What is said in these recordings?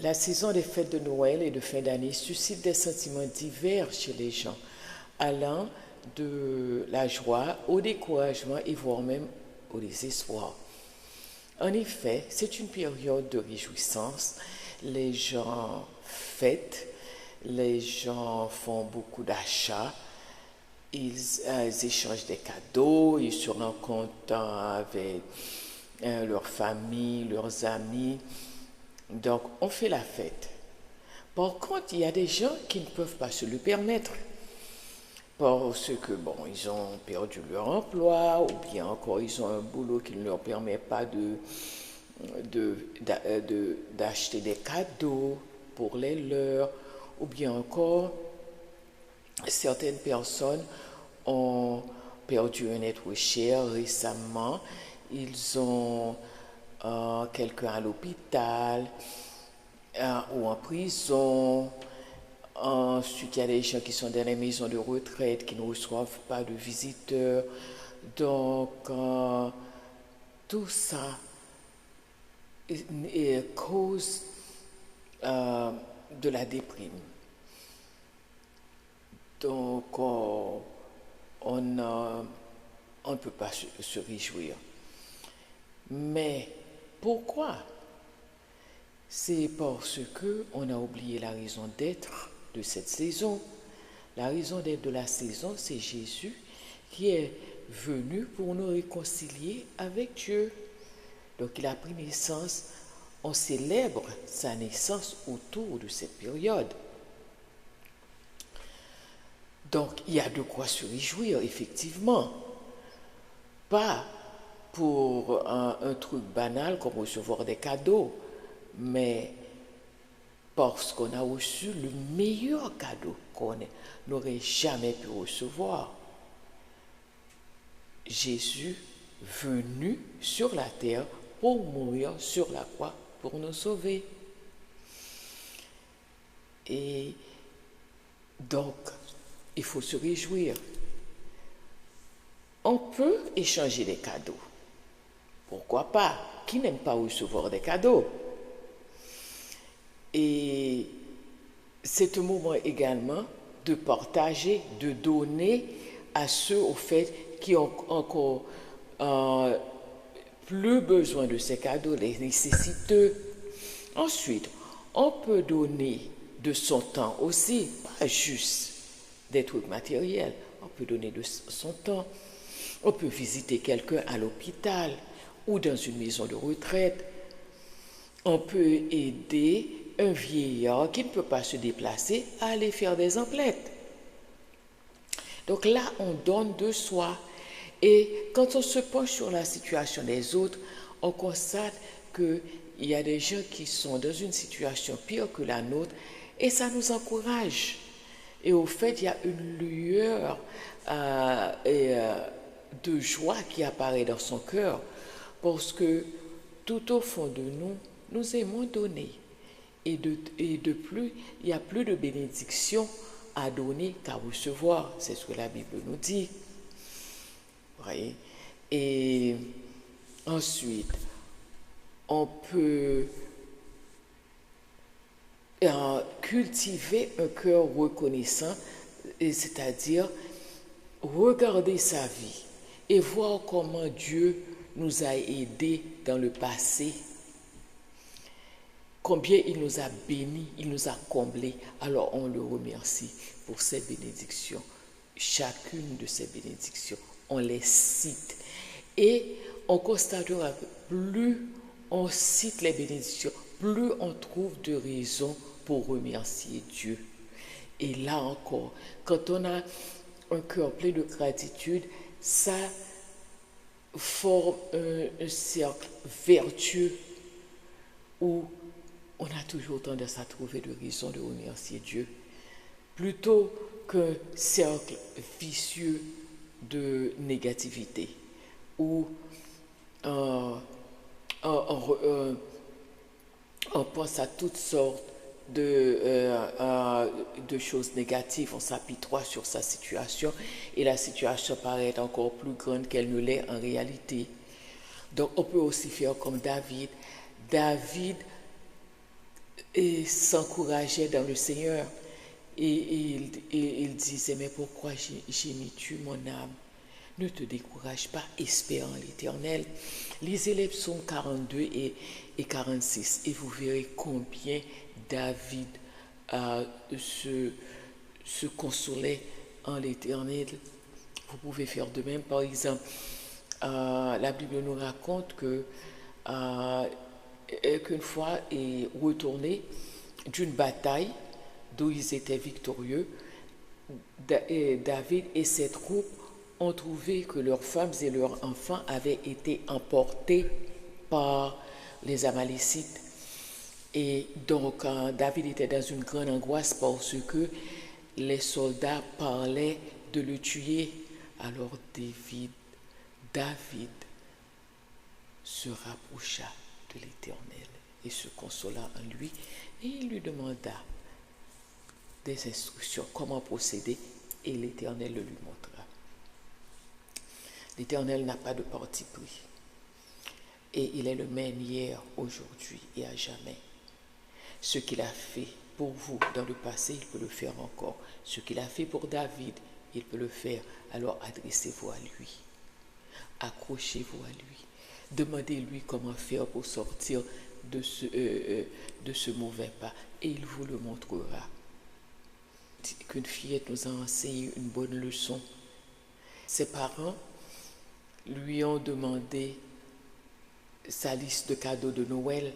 La saison des fêtes de Noël et de fin d'année suscite des sentiments divers chez les gens, allant de la joie au découragement et voire même au désespoir. En effet, c'est une période de réjouissance. Les gens fêtent, les gens font beaucoup d'achats, ils échangent des cadeaux, ils se rencontrent avec leur famille, leurs amis. Donc, on fait la fête. Par contre, il y a des gens qui ne peuvent pas se le permettre parce que, bon, ils ont perdu leur emploi ou bien encore ils ont un boulot qui ne leur permet pas d'acheter des cadeaux pour les leurs, ou bien encore certaines personnes ont perdu un être cher récemment, ils ont quelqu'un à l'hôpital ou en prison. Ensuite, il y a des gens qui sont dans les maisons de retraite qui ne reçoivent pas de visiteurs. Donc, tout ça cause de la déprime. Donc, on ne peut pas se réjouir. Mais pourquoi? C'est parce qu'on a oublié la raison d'être de cette saison. La raison d'être de la saison, c'est Jésus qui est venu pour nous réconcilier avec Dieu. Donc il a pris naissance, on célèbre sa naissance autour de cette période. Donc il y a de quoi se réjouir, effectivement. Pas pour un truc banal comme recevoir des cadeaux, mais parce qu'on a reçu le meilleur cadeau qu'on n'aurait jamais pu recevoir. Jésus venu sur la terre pour mourir sur la croix pour nous sauver. Et donc, il faut se réjouir. On peut échanger des cadeaux. Pourquoi pas? Qui n'aime pas recevoir des cadeaux? Et c'est un moment également de partager, de donner à ceux au fait qui ont encore plus besoin de ces cadeaux, les nécessiteux. Ensuite, on peut donner de son temps aussi, pas juste des trucs matériels. On peut donner de son temps. On peut visiter quelqu'un à l'hôpital ou dans une maison de retraite. On peut aider un vieillard qui ne peut pas se déplacer à aller faire des emplettes. Donc là, on donne de soi. Et quand on se penche sur la situation des autres, on constate qu'il y a des gens qui sont dans une situation pire que la nôtre et ça nous encourage. Et au fait, il y a une lueur de joie qui apparaît dans son cœur parce que tout au fond de nous, nous aimons donner. Et de plus, il n'y a plus de bénédiction à donner qu'à recevoir. C'est ce que la Bible nous dit. Oui. Et ensuite, on peut cultiver un cœur reconnaissant, c'est-à-dire regarder sa vie et voir comment Dieu nous a aidés dans le passé. Combien il nous a bénis, il nous a comblés. Alors on le remercie pour ses bénédictions. Chacune de ces bénédictions, on les cite. Et on constatera que plus on cite les bénédictions, plus on trouve de raisons pour remercier Dieu. Et là encore, quand on a un cœur plein de gratitude, ça forme un cercle vertueux où on a toujours tendance à trouver de raisons de remercier Dieu, plutôt qu'un cercle vicieux de négativité, où on pense à toutes sortes de choses négatives, on s'apitoie sur sa situation et la situation paraît encore plus grande qu'elle ne l'est en réalité. Donc on peut aussi faire comme David. David et s'encourageait dans le Seigneur. Et il disait, mais pourquoi gémis-tu mon âme? Ne te décourage pas, espère en l'Éternel. Lisez les psaumes 42 et 46 et vous verrez combien David se consolait en l'Éternel. Vous pouvez faire de même. Par exemple, la Bible nous raconte qu'une fois est retourné d'une bataille d'où ils étaient victorieux, David et ses troupes ont trouvé que leurs femmes et leurs enfants avaient été emportés par les Amalécites. Et donc, David était dans une grande angoisse parce que les soldats parlaient de le tuer. Alors David se rapprocha de l'Éternel et se consola en lui, et il lui demanda des instructions, comment procéder, et l'Éternel le lui montra. L'Éternel n'a pas de parti pris, et il est le même hier, aujourd'hui et à jamais. Ce qu'il a fait pour vous dans le passé, il peut le faire encore. Ce qu'il a fait pour David, il peut le faire. Alors adressez-vous à lui. Accrochez-vous à lui. Demandez-lui comment faire pour sortir de ce mauvais pas, et il vous le montrera. Qu'une fillette nous a enseigné une bonne leçon. Ses parents lui ont demandé sa liste de cadeaux de Noël,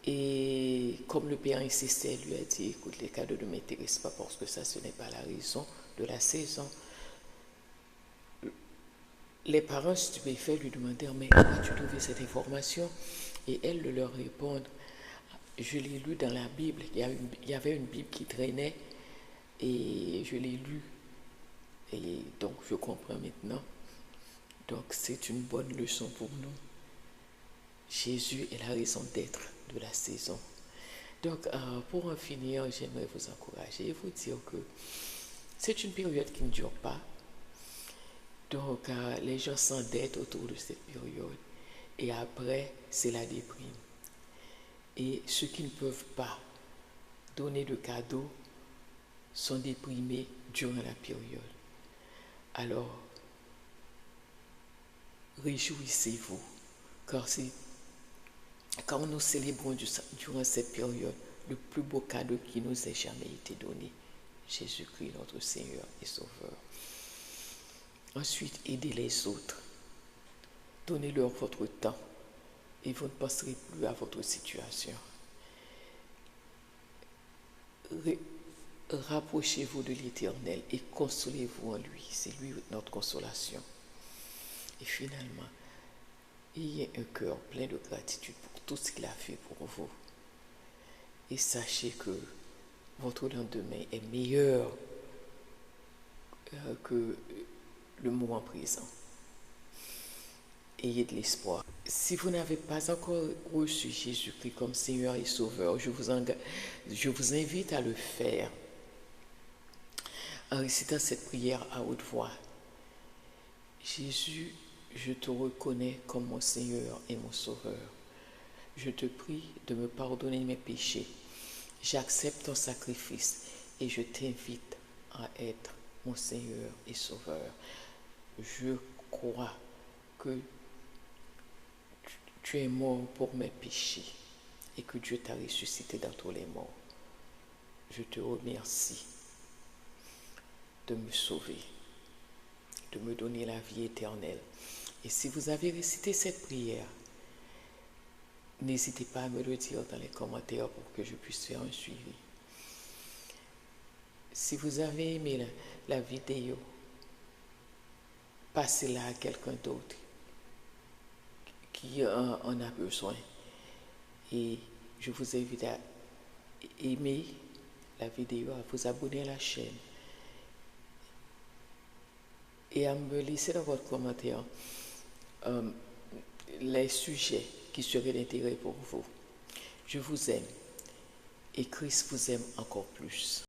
et comme le père insistait, lui a dit, écoute, les cadeaux ne m'intéressent pas parce que ça, ce n'est pas la raison de la saison. Les parents stupéfaits lui demandèrent, mais où as-tu trouvé cette information? Et elle leur répond, je l'ai lu dans la Bible, il y avait une Bible qui traînait, et je l'ai lu, et donc je comprends maintenant. Donc c'est une bonne leçon pour nous. Jésus est la raison d'être de la saison. Donc pour en finir, j'aimerais vous encourager et vous dire que c'est une période qui ne dure pas. Donc les gens s'endettent autour de cette période, et après c'est la déprime. Et ceux qui ne peuvent pas donner de cadeaux sont déprimés durant la période. Alors, réjouissez-vous, car quand nous célébrons durant cette période le plus beau cadeau qui nous ait jamais été donné, Jésus-Christ, notre Seigneur et Sauveur. Ensuite, aidez les autres. Donnez-leur votre temps et vous ne penserez plus à votre situation. Rapprochez-vous de l'Éternel et consolez-vous en lui. C'est lui notre consolation. Et finalement, ayez un cœur plein de gratitude pour tout ce qu'il a fait pour vous. Et sachez que votre lendemain est meilleur que le moment présent. Ayez de l'espoir. Si vous n'avez pas encore reçu Jésus-Christ comme Seigneur et Sauveur, je vous invite à le faire en récitant cette prière à haute voix. Jésus, je te reconnais comme mon Seigneur et mon Sauveur. Je te prie de me pardonner mes péchés. J'accepte ton sacrifice et je t'invite à être mon Seigneur et Sauveur. Je crois que tu es mort pour mes péchés et que Dieu t'a ressuscité d'entre les morts. Je te remercie de me sauver, de me donner la vie éternelle. Et si vous avez récité cette prière, n'hésitez pas à me le dire dans les commentaires pour que je puisse faire un suivi. Si vous avez aimé la vidéo, passez-la à quelqu'un d'autre qui en a besoin. Et je vous invite à aimer la vidéo, à vous abonner à la chaîne et à me laisser dans votre commentaire les sujets qui seraient d'intérêt pour vous. Je vous aime et Christ vous aime encore plus.